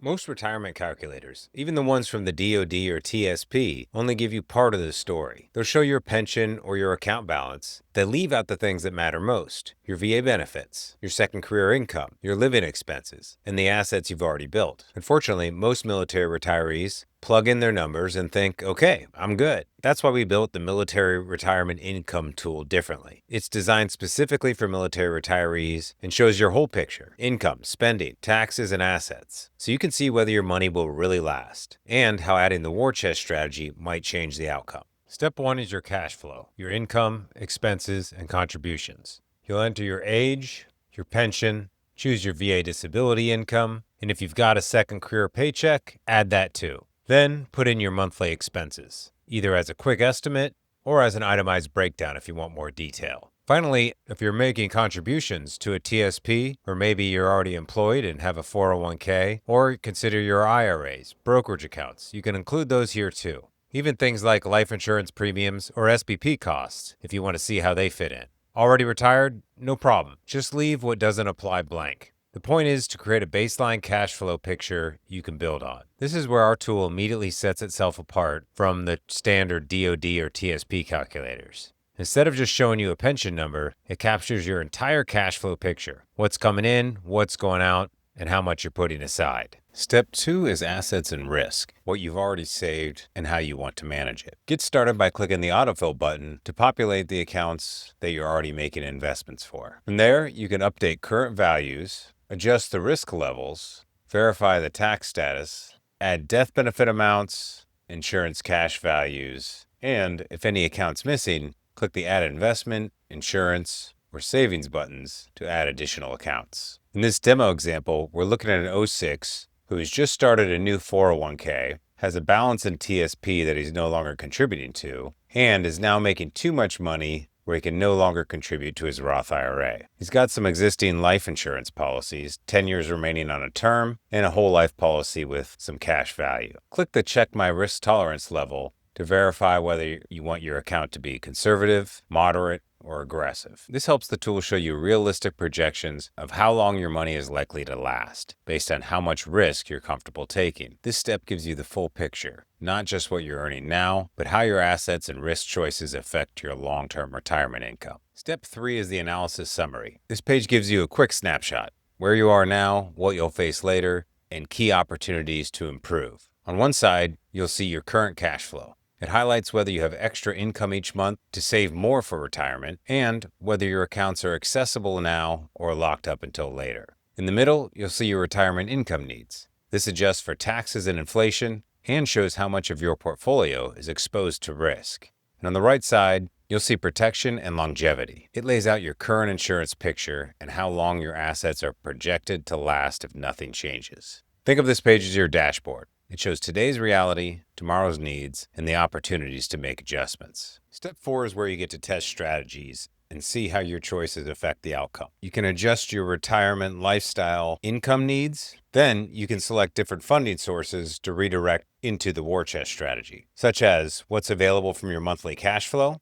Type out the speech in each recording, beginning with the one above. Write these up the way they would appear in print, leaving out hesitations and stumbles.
Most retirement calculators, even the ones from the DoD or TSP, only give you part of the story. They'll show your pension or your account balance. They leave out the things that matter most: your VA benefits, your second career income, your living expenses, and the assets you've already built. Unfortunately, most military retirees plug in their numbers and think, okay, I'm good. That's why we built the Military Retirement Income Tool differently. It's designed specifically for military retirees and shows your whole picture: income, spending, taxes, and assets. So you can see whether your money will really last and how adding the war chest strategy might change the outcome. Step 1 is your cash flow, your income, expenses, and contributions. You'll enter your age, your pension, choose your VA disability income, and if you've got a second career paycheck, add that too. Then put in your monthly expenses, either as a quick estimate or as an itemized breakdown if you want more detail. Finally, if you're making contributions to a TSP, or maybe you're already employed and have a 401k, or consider your IRAs, brokerage accounts, you can include those here too. Even things like life insurance premiums or SPP costs, if you want to see how they fit in. Already retired? No problem. Just leave what doesn't apply blank. The point is to create a baseline cash flow picture you can build on. This is where our tool immediately sets itself apart from the standard DoD or TSP calculators. Instead of just showing you a pension number, it captures your entire cash flow picture: what's coming in, what's going out, and how much you're putting aside. Step 2 is assets and risk, what you've already saved and how you want to manage it. Get started by clicking the autofill button to populate the accounts that you're already making investments for. From there, you can update current values, adjust the risk levels, verify the tax status, add death benefit amounts, insurance cash values, and if any account's missing, click the Add Investment, Insurance, or Savings buttons to add additional accounts. In this demo example, we're looking at an '06 who has just started a new 401k, has a balance in TSP that he's no longer contributing to, and is now making too much money where he can no longer contribute to his Roth IRA. He's got some existing life insurance policies, 10 years remaining on a term, and a whole life policy with some cash value. Click the Check My Risk Tolerance level to verify whether you want your account to be conservative, moderate, or aggressive. This helps the tool show you realistic projections of how long your money is likely to last, based on how much risk you're comfortable taking. This step gives you the full picture, not just what you're earning now, but how your assets and risk choices affect your long-term retirement income. Step 3 is the analysis summary. This page gives you a quick snapshot: where you are now, what you'll face later, and key opportunities to improve. On one side, you'll see your current cash flow. It highlights whether you have extra income each month to save more for retirement, and whether your accounts are accessible now or locked up until later. In the middle, you'll see your retirement income needs. This adjusts for taxes and inflation and shows how much of your portfolio is exposed to risk. And on the right side, you'll see protection and longevity. It lays out your current insurance picture and how long your assets are projected to last if nothing changes. Think of this page as your dashboard. It shows today's reality, tomorrow's needs, and the opportunities to make adjustments. Step 4 is where you get to test strategies and see how your choices affect the outcome. You can adjust your retirement lifestyle income needs. Then you can select different funding sources to redirect into the war chest strategy, such as what's available from your monthly cash flow,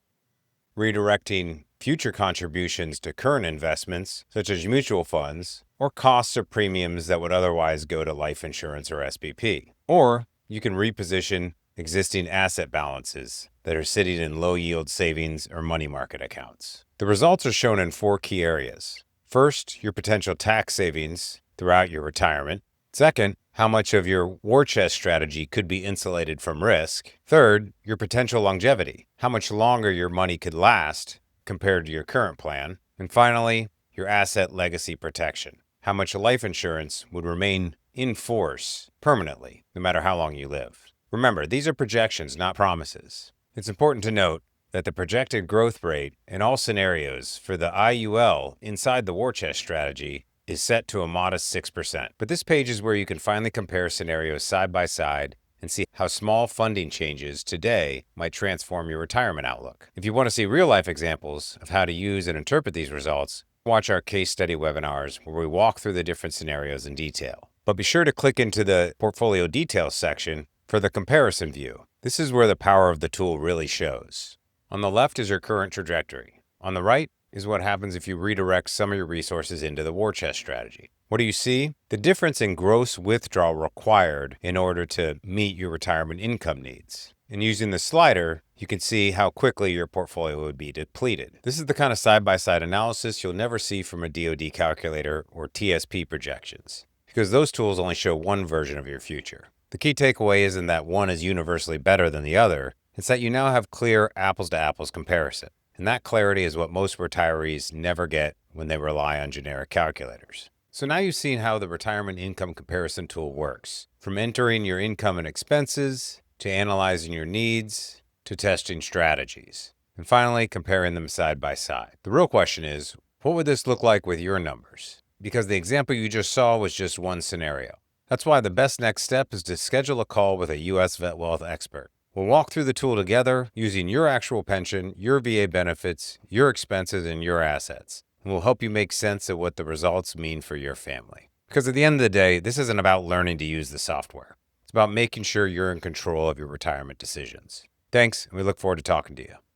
redirecting future contributions to current investments, such as mutual funds, or costs or premiums that would otherwise go to life insurance or SPP. Or you can reposition existing asset balances that are sitting in low-yield savings or money market accounts. The results are shown in 4 key areas. First, your potential tax savings throughout your retirement. Second, how much of your war chest strategy could be insulated from risk. Third, your potential longevity, how much longer your money could last compared to your current plan. And finally, your asset legacy protection, how much life insurance would remain in force permanently, no matter how long you live. Remember, these are projections, not promises. It's important to note that the projected growth rate in all scenarios for the IUL inside the war chest strategy is set to a modest 6%. But this page is where you can finally compare scenarios side by side and see how small funding changes today might transform your retirement outlook. If you want to see real-life examples of how to use and interpret these results, watch our case study webinars where we walk through the different scenarios in detail. But be sure to click into the Portfolio Details section for the comparison view. This is where the power of the tool really shows. On the left is your current trajectory. On the right is what happens if you redirect some of your resources into the war chest strategy. What do you see? The difference in gross withdrawal required in order to meet your retirement income needs. And using the slider, you can see how quickly your portfolio would be depleted. This is the kind of side-by-side analysis you'll never see from a DoD calculator or TSP projections, because those tools only show one version of your future. The key takeaway isn't that one is universally better than the other, it's that you now have clear apples-to-apples comparison. And that clarity is what most retirees never get when they rely on generic calculators. So now you've seen how the retirement income comparison tool works, from entering your income and expenses, to analyzing your needs, to testing strategies, and finally comparing them side by side. The real question is, what would this look like with your numbers? Because the example you just saw was just one scenario. That's why the best next step is to schedule a call with a U.S. VetWealth expert. We'll walk through the tool together using your actual pension, your VA benefits, your expenses, and your assets. And we'll help you make sense of what the results mean for your family. Because at the end of the day, this isn't about learning to use the software. It's about making sure you're in control of your retirement decisions. Thanks, and we look forward to talking to you.